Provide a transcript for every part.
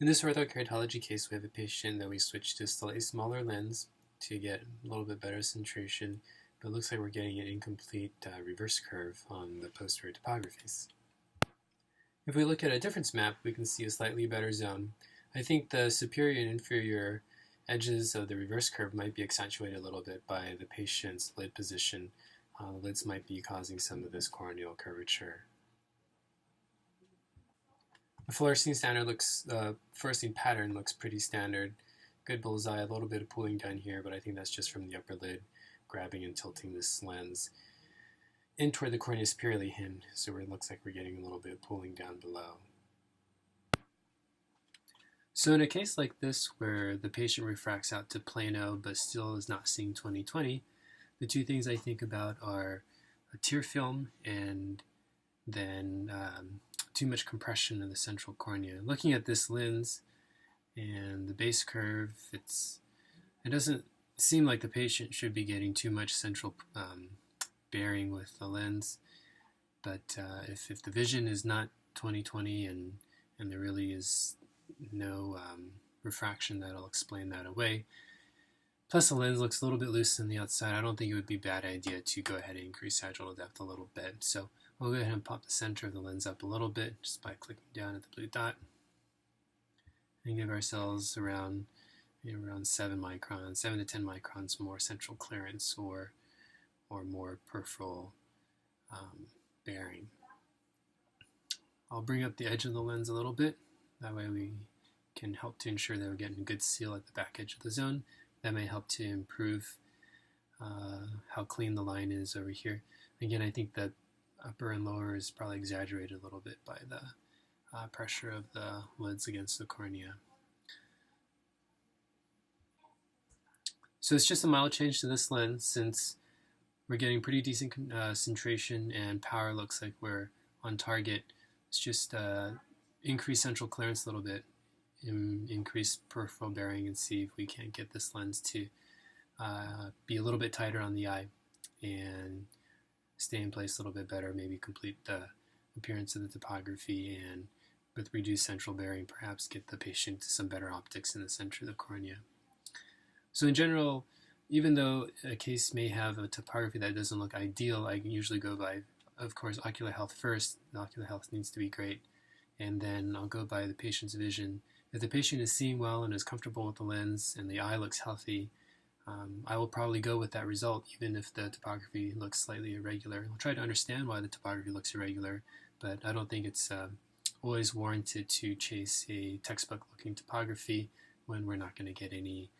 In this orthokeratology case, we have a patient that we switched to a slightly smaller lens to get a little bit better centration, but it looks like we're getting an incomplete reverse curve on the posterior topographies. If we look at a difference map, we can see a slightly better zone. I think the superior and inferior edges of the reverse curve might be accentuated a little bit by the patient's lid position. The lids might be causing some of this corneal curvature. The fluorescein pattern looks pretty standard. Good bullseye, a little bit of pooling down here, but I think that's just from the upper lid grabbing and tilting this lens in toward the cornea superiorly hinged, so it looks like we're getting a little bit of pooling down below. So in a case like this where the patient refracts out to plano but still is not seeing 20/20, the two things I think about are a tear film and then too much compression in the central cornea. Looking at this lens and the base curve, it doesn't seem like the patient should be getting too much central bearing with the lens, but if the vision is not 20/20 and there really is no refraction, that'll explain that away. Plus the lens looks a little bit loose on the outside. I don't think it would be a bad idea to go ahead and increase sagittal depth a little bit. So we'll go ahead and pop the center of the lens up a little bit just by clicking down at the blue dot and give ourselves around 7 to 10 microns more central clearance or more peripheral bearing. I'll bring up the edge of the lens a little bit. That way we can help to ensure that we're getting a good seal at the back edge of the zone. That may help to improve how clean the line is over here. Again, I think that upper and lower is probably exaggerated a little bit by the pressure of the lids against the cornea. So it's just a mild change to this lens since we're getting pretty decent centration and power looks like we're on target. It's just increase central clearance a little bit, increase peripheral bearing, and see if we can't get this lens to be a little bit tighter on the eye and stay in place a little bit better, maybe complete the appearance of the topography, and with reduced central bearing perhaps get the patient to some better optics in the center of the cornea. So in general, even though a case may have a topography that doesn't look ideal, I usually go by, of course, ocular health first. The ocular health needs to be great, and then I'll go by the patient's vision. If the patient is seeing well and is comfortable with the lens and the eye looks healthy, I will probably go with that result even if the topography looks slightly irregular. I'll try to understand why the topography looks irregular, but I don't think it's always warranted to chase a textbook looking topography when we're not going to get any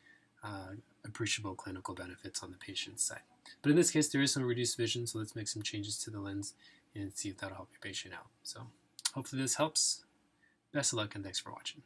appreciable clinical benefits on the patient's side. But in this case, there is some reduced vision, so let's make some changes to the lens and see if that'll help your patient out. So hopefully this helps. Best of luck and thanks for watching.